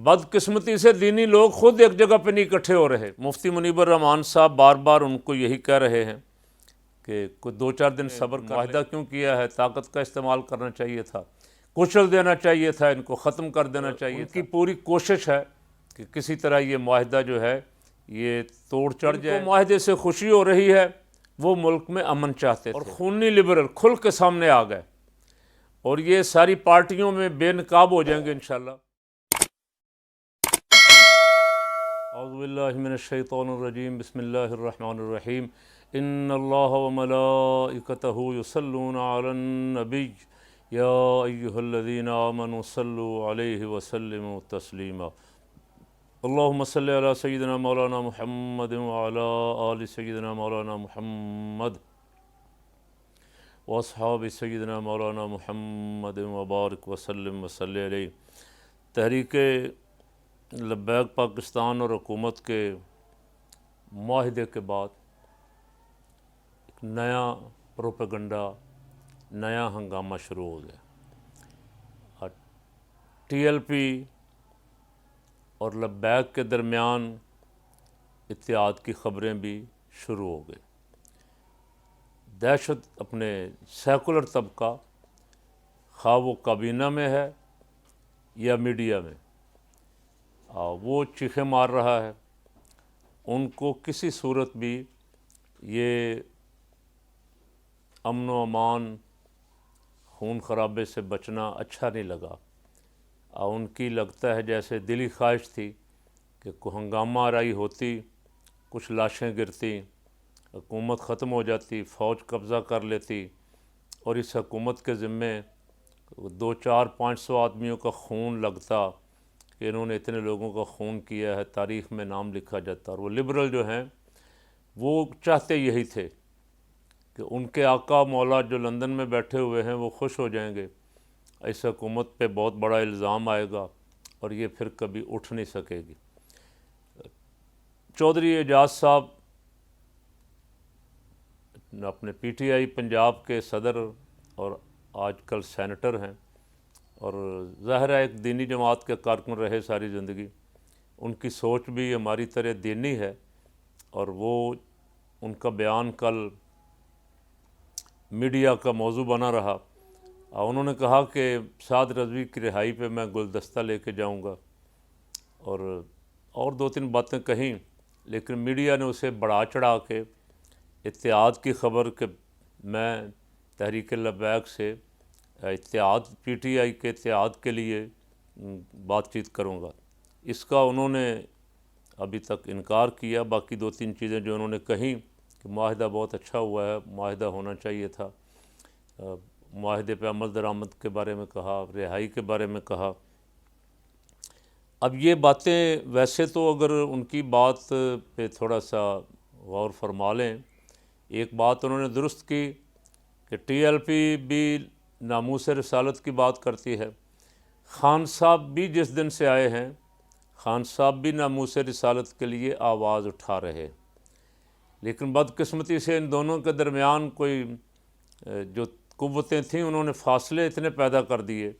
بدقسمتی سے دینی لوگ خود ایک جگہ پہ نہیں اکٹھے ہو رہے۔ مفتی منیب الرحمان صاحب بار بار ان کو یہی کہہ رہے ہیں کہ کوئی 2-4 دن صبر کر معاہدہ کیوں کیا ہے، طاقت کا استعمال کرنا چاہیے تھا، کچل دینا چاہیے تھا، ان کو ختم کر دینا چاہیے تھا۔ ان کی پوری کوشش ہے کہ کسی طرح یہ معاہدہ جو ہے یہ توڑ چڑھ جائے۔ ان کو معاہدے سے خوشی ہو رہی ہے، وہ ملک میں امن چاہتے تھے اور خونی لبرل کھل کے سامنے آ گئے، اور یہ ساری پارٹیوں میں بے نقاب ہو جائیں گے انشاءاللہ۔ اعوذ باللہ من الشیطان الرجیم، بسم اللہ الرحمن الرحیم۔ ان اللہ وملائکتہ یصلون علی النبی یا ایہا الذین آمنوا صلوا علیہ وسلموا تسلیما۔ اللہم صلی علی سیدنا مولانا محمد وعلی آل سیدنا مولانا محمد واصحاب سیدنا مولانا محمد وبارک وسلم وصلی علیہ۔ تحریک لبیک پاکستان اور حکومت کے معاہدے کے بعد ایک نیا پروپیگنڈا، نیا ہنگامہ شروع ہو گیا۔ ٹی ایل پی اور لبیک کے درمیان اتحاد کی خبریں بھی شروع ہو گئی۔ دہشت اپنے سیکولر طبقہ، خواہ وہ کابینہ میں ہے یا میڈیا میں، وہ چیخیں مار رہا ہے۔ ان کو کسی صورت بھی یہ امن و امان، خون خرابے سے بچنا اچھا نہیں لگا۔ ان کی لگتا ہے جیسے دلی خواہش تھی کہ کوئی ہنگامہ آرائی ہوتی، کچھ لاشیں گرتی، حکومت ختم ہو جاتی، فوج قبضہ کر لیتی، اور اس حکومت کے ذمے 200-400-500 آدمیوں کا خون لگتا کہ انہوں نے اتنے لوگوں کا خون کیا ہے، تاریخ میں نام لکھا جاتا۔ اور وہ لبرل جو ہیں وہ چاہتے یہی تھے کہ ان کے آقا مولا جو لندن میں بیٹھے ہوئے ہیں وہ خوش ہو جائیں گے، اس حکومت پہ بہت بڑا الزام آئے گا اور یہ پھر کبھی اٹھ نہیں سکے گی۔ چودھری اعجاز صاحب اپنے پی ٹی آئی پنجاب کے صدر اور آج کل سینیٹر ہیں، اور ظاہر ہے ایک دینی جماعت کے کارکن رہے ساری زندگی۔ ان کی سوچ بھی ہماری طرح دینی ہے، اور وہ ان کا بیان کل میڈیا کا موضوع بنا رہا۔ انہوں نے کہا کہ سعد رضوی کی رہائی پہ میں گلدستہ لے کے جاؤں گا، اور 2-3 باتیں کہیں، لیکن میڈیا نے اسے بڑھا چڑھا کے اتحاد کی خبر کہ میں تحریک لبیک سے اتحاد، پی ٹی آئی کے اتحاد کے لیے بات چیت کروں گا، اس کا انہوں نے ابھی تک انکار کیا۔ باقی 2-3 چیزیں جو انہوں نے کہیں کہ معاہدہ بہت اچھا ہوا ہے، معاہدہ ہونا چاہیے تھا، معاہدے پہ عمل درآمد کے بارے میں کہا، رہائی کے بارے میں کہا۔ اب یہ باتیں ویسے تو اگر ان کی بات پہ تھوڑا سا غور فرما لیں، ایک بات انہوں نے درست کی کہ ٹی ایل پی بھی ناموس رسالت کی بات کرتی ہے، خان صاحب بھی جس دن سے آئے ہیں، خان صاحب بھی ناموس رسالت کے لیے آواز اٹھا رہے، لیکن بدقسمتی سے ان دونوں کے درمیان کوئی جو قوتیں تھیں انہوں نے فاصلے اتنے پیدا کر دیے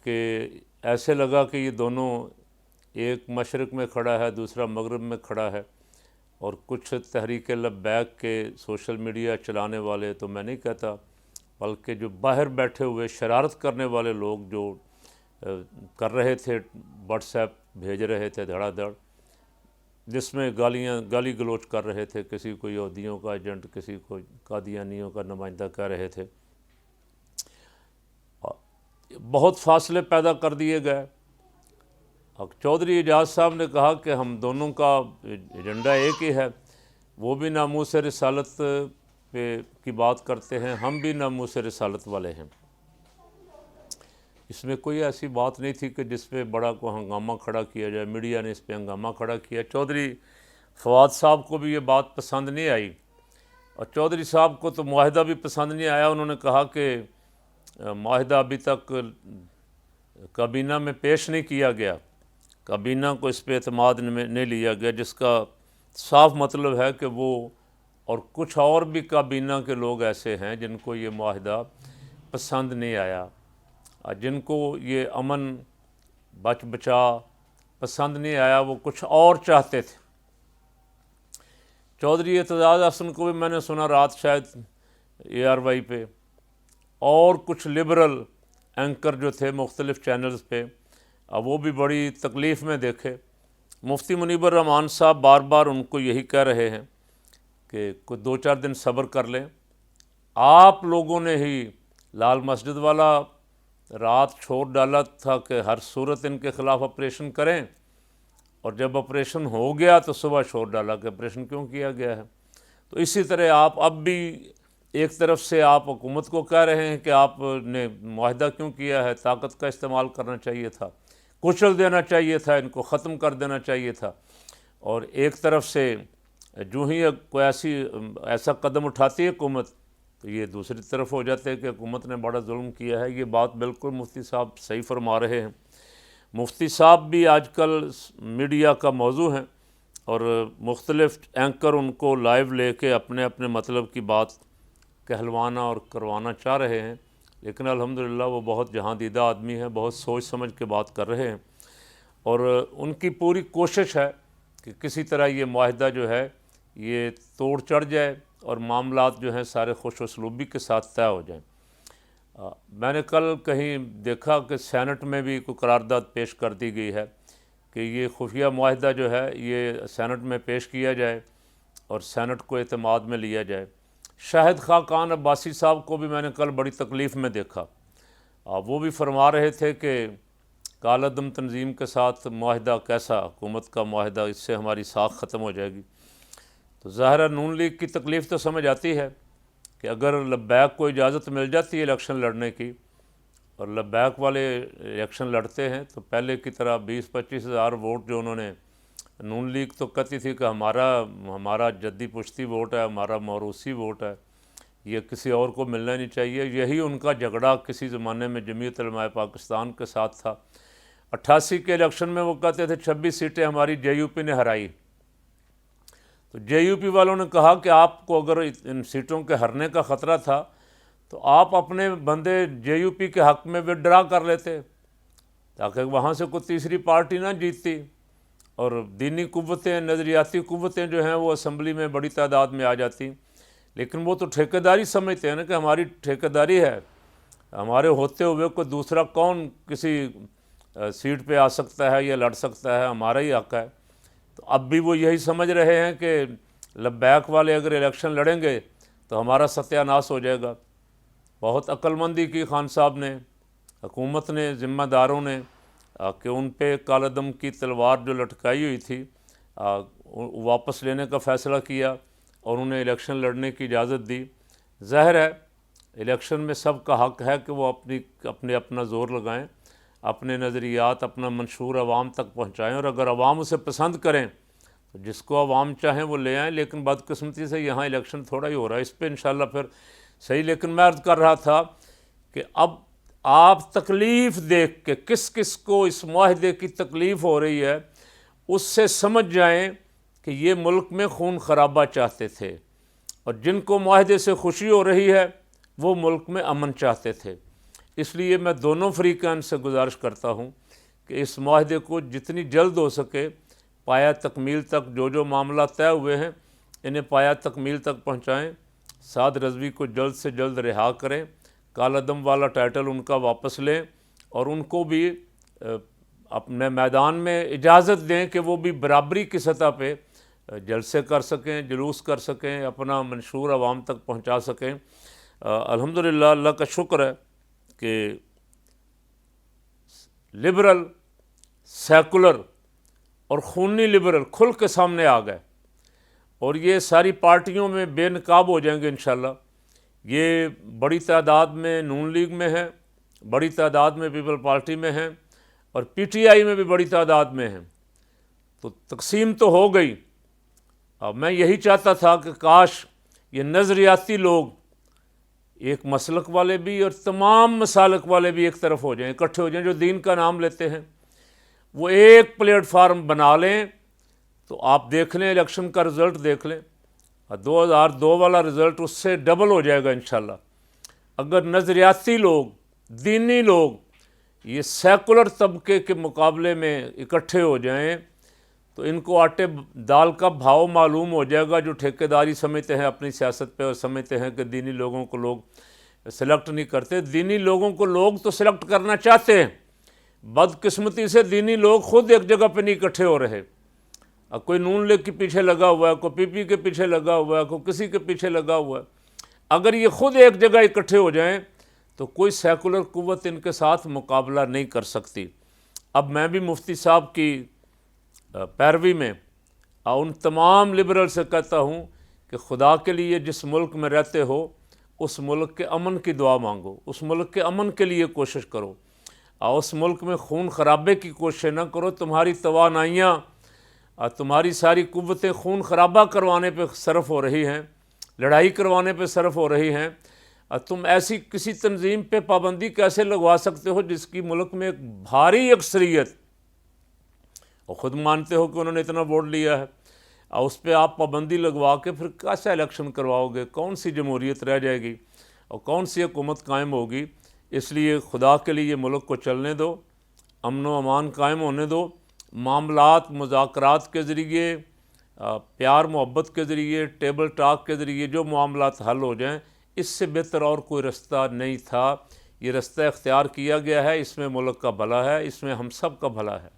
کہ ایسے لگا کہ یہ دونوں، ایک مشرق میں کھڑا ہے، دوسرا مغرب میں کھڑا ہے۔ اور کچھ تحریک لبیک کے سوشل میڈیا چلانے والے تو میں نہیں کہتا، بلکہ جو باہر بیٹھے ہوئے شرارت کرنے والے لوگ جو کر رہے تھے، واٹس ایپ بھیج رہے تھے دھڑا دھڑ، جس میں گالی گلوچ کر رہے تھے، کسی کو یہودیوں کا ایجنٹ، کسی کو قادیانیوں کا نمائندہ کہہ رہے تھے، بہت فاصلے پیدا کر دیے گئے۔ چودھری اعجاز صاحب نے کہا کہ ہم دونوں کا ایجنڈا ایک ہی ہے، وہ بھی ناموس رسالت پہ کی بات کرتے ہیں، ہم بھی ناموس رسالت والے ہیں۔ اس میں کوئی ایسی بات نہیں تھی کہ جس پہ بڑا کوئی ہنگامہ کھڑا کیا جائے، میڈیا نے اس پہ ہنگامہ کھڑا کیا۔ چودھری فواد صاحب کو بھی یہ بات پسند نہیں آئی، اور چودھری صاحب کو تو معاہدہ بھی پسند نہیں آیا۔ انہوں نے کہا کہ معاہدہ ابھی تک کابینہ میں پیش نہیں کیا گیا، کابینہ کو اس پہ اعتماد نہیں لیا گیا، جس کا صاف مطلب ہے کہ وہ اور کچھ اور بھی کابینہ کے لوگ ایسے ہیں جن کو یہ معاہدہ پسند نہیں آیا، جن کو یہ امن بچ بچا پسند نہیں آیا، وہ کچھ اور چاہتے تھے۔ چودھری اعتزاز احسن کو بھی میں نے سنا رات شاید ARY پہ، اور کچھ لبرل اینکر جو تھے مختلف چینلز پہ، وہ بھی بڑی تکلیف میں دیکھے۔ مفتی منیب الرحمان صاحب بار بار ان کو یہی کہہ رہے ہیں کہ کوئی 2-4 دن صبر کر لیں۔ آپ لوگوں نے ہی لال مسجد والا رات چھوڑ ڈالا تھا کہ ہر صورت ان کے خلاف آپریشن کریں، اور جب آپریشن ہو گیا تو صبح چھوڑ ڈالا کہ آپریشن کیوں کیا گیا ہے۔ تو اسی طرح آپ اب بھی ایک طرف سے آپ حکومت کو کہہ رہے ہیں کہ آپ نے معاہدہ کیوں کیا ہے، طاقت کا استعمال کرنا چاہیے تھا، کچل دینا چاہیے تھا، ان کو ختم کر دینا چاہیے تھا، اور ایک طرف سے جو ہی کوئی ایسا قدم اٹھاتی ہے حکومت تو یہ دوسری طرف ہو جاتے ہیں کہ حکومت نے بڑا ظلم کیا ہے۔ یہ بات بالکل مفتی صاحب صحیح فرما رہے ہیں۔ مفتی صاحب بھی آج کل میڈیا کا موضوع ہیں، اور مختلف اینکر ان کو لائیو لے کے اپنے اپنے مطلب کی بات کہلوانا اور کروانا چاہ رہے ہیں، لیکن الحمدللہ وہ بہت جہاں دیدہ آدمی ہیں، بہت سوچ سمجھ کے بات کر رہے ہیں، اور ان کی پوری کوشش ہے کہ کسی طرح یہ معاہدہ جو ہے یہ توڑ چڑھ جائے اور معاملات جو ہیں سارے خوش اسلوبی کے ساتھ طے ہو جائیں۔ میں نے کل کہیں دیکھا کہ سینٹ میں بھی کوئی قرارداد پیش کر دی گئی ہے کہ یہ خفیہ معاہدہ جو ہے یہ سینٹ میں پیش کیا جائے اور سینٹ کو اعتماد میں لیا جائے۔ شاہد خاقان عباسی صاحب کو بھی میں نے کل بڑی تکلیف میں دیکھا، وہ بھی فرما رہے تھے کہ کالعدم تنظیم کے ساتھ معاہدہ کیسا، حکومت کا معاہدہ، اس سے ہماری ساکھ ختم ہو جائے گی۔ تو ظاہر ہے نون لیگ کی تکلیف تو سمجھ آتی ہے کہ اگر لبیک کو اجازت مل جاتی ہے الیکشن لڑنے کی، اور لبیک والے الیکشن لڑتے ہیں تو پہلے کی طرح 20-25 ہزار ووٹ جو انہوں نے، نون لیگ تو کہتی تھی کہ ہمارا جدی پشتی ووٹ ہے، ہمارا موروثی ووٹ ہے، یہ کسی اور کو ملنا نہیں چاہیے۔ یہی ان کا جھگڑا کسی زمانے میں جمعیت علماء پاکستان کے ساتھ تھا۔ 88 کے الیکشن میں وہ کہتے تھے 26 سیٹیں ہماری JUP نے ہرائی، تو JUP والوں نے کہا کہ آپ کو اگر ان سیٹوں کے ہرنے کا خطرہ تھا تو آپ اپنے بندے JUP کے حق میں وڈرا کر لیتے تاکہ وہاں سے کوئی تیسری پارٹی نہ جیتتی، اور دینی قوتیں، نظریاتی قوتیں جو ہیں وہ اسمبلی میں بڑی تعداد میں آ جاتی۔ لیکن وہ تو ٹھیکیداری سمجھتے ہیں نا کہ ہماری ٹھیکیداری ہے، ہمارے ہوتے ہوئے کوئی دوسرا کون کسی سیٹ پہ آ سکتا ہے یا لڑ سکتا ہے، ہمارا ہی حق ہے۔ تو اب بھی وہ یہی سمجھ رہے ہیں کہ لبیک والے اگر الیکشن لڑیں گے تو ہمارا ستیہ ناش ہو جائے گا۔ بہت عقل مندی کی خان صاحب نے، حکومت نے، ذمہ داروں نے، کہ ان پہ کالعدم کی تلوار جو لٹکائی ہوئی تھی واپس لینے کا فیصلہ کیا اور انہیں الیکشن لڑنے کی اجازت دی۔ ظاہر ہے الیکشن میں سب کا حق ہے کہ وہ اپنا زور لگائیں، اپنے نظریات، اپنا منشور عوام تک پہنچائیں، اور اگر عوام اسے پسند کریں تو جس کو عوام چاہیں وہ لے آئیں۔ لیکن بدقسمتی سے یہاں الیکشن تھوڑا ہی ہو رہا ہے، اس پہ انشاءاللہ پھر صحیح۔ لیکن میں عرض کر رہا تھا کہ اب آپ تکلیف دیکھ کے کس کس کو اس معاہدے کی تکلیف ہو رہی ہے اس سے سمجھ جائیں کہ یہ ملک میں خون خرابہ چاہتے تھے، اور جن کو معاہدے سے خوشی ہو رہی ہے وہ ملک میں امن چاہتے تھے۔ اس لیے میں دونوں فریقین سے گزارش کرتا ہوں کہ اس معاہدے کو جتنی جلد ہو سکے پایہ تکمیل تک، جو معاملات طے ہوئے ہیں انہیں پایہ تکمیل تک پہنچائیں، سعد رضوی کو جلد سے جلد رہا کریں، کالعدم والا ٹائٹل ان کا واپس لیں، اور ان کو بھی اپنے میدان میں اجازت دیں کہ وہ بھی برابری کی سطح پہ جلسے کر سکیں، جلوس کر سکیں، اپنا منشور عوام تک پہنچا سکیں۔ الحمدللہ اللہ کا شکر ہے کہ لبرل، سیکولر اور خونی لبرل کھل کے سامنے آ گئے، اور یہ ساری پارٹیوں میں بے نقاب ہو جائیں گے انشاءاللہ۔ یہ بڑی تعداد میں نون لیگ میں ہیں، بڑی تعداد میں پیپل پارٹی میں ہیں، اور PTI میں بھی بڑی تعداد میں ہیں۔ تو تقسیم تو ہو گئی۔ اب میں یہی چاہتا تھا کہ کاش یہ نظریاتی لوگ، ایک مسلک والے بھی اور تمام مسالک والے بھی ایک طرف ہو جائیں، اکٹھے ہو جائیں، جو دین کا نام لیتے ہیں، وہ ایک پلیٹ فارم بنا لیں۔ تو آپ دیکھ لیں الیکشن کا رزلٹ دیکھ لیں، 2002 والا رزلٹ اس سے ڈبل ہو جائے گا انشاءاللہ۔ اگر نظریاتی لوگ، دینی لوگ یہ سیکولر طبقے کے مقابلے میں اکٹھے ہو جائیں تو ان کو آٹے دال کا بھاؤ معلوم ہو جائے گا، جو ٹھیکیداری سمجھتے ہیں اپنی سیاست پہ اور سمجھتے ہیں کہ دینی لوگوں کو لوگ سلیکٹ نہیں کرتے۔ دینی لوگوں کو لوگ تو سلیکٹ کرنا چاہتے ہیں، بدقسمتی سے دینی لوگ خود ایک جگہ پہ نہیں اکٹھے ہو رہے۔ اب کوئی نون لیگ کے پیچھے لگا ہوا ہے، کوئی پی پی کے پیچھے لگا ہوا ہے، کوئی کسی کے پیچھے لگا ہوا ہے۔ اگر یہ خود ایک جگہ اکٹھے ہو جائیں تو کوئی سیکولر قوت ان کے ساتھ مقابلہ نہیں کر سکتی۔ اب میں بھی مفتی صاحب کی پیروی میں ان تمام لبرل سے کہتا ہوں کہ خدا کے لیے جس ملک میں رہتے ہو اس ملک کے امن کی دعا مانگو، اس ملک کے امن کے لیے کوشش کرو، اور اس ملک میں خون خرابے کی کوشش نہ کرو۔ تمہاری توانائیاں اور تمہاری ساری قوتیں خون خرابہ کروانے پہ صرف ہو رہی ہیں، لڑائی کروانے پہ صرف ہو رہی ہیں، اور تم ایسی کسی تنظیم پہ پابندی کیسے لگوا سکتے ہو جس کی ملک میں ایک بھاری اکثریت، اور خود مانتے ہو کہ انہوں نے اتنا ووٹ لیا ہے، اور اس پہ آپ پابندی لگوا کے پھر کیسا الیکشن کرواؤ گے؟ کون سی جمہوریت رہ جائے گی اور کون سی حکومت قائم ہوگی؟ اس لیے خدا کے لیے ملک کو چلنے دو، امن و امان قائم ہونے دو، معاملات مذاکرات کے ذریعے، پیار محبت کے ذریعے، ٹیبل ٹاک کے ذریعے جو معاملات حل ہو جائیں، اس سے بہتر اور کوئی رستہ نہیں تھا۔ یہ رستہ اختیار کیا گیا ہے، اس میں ملک کا بھلا ہے، اس میں ہم سب کا بھلا ہے۔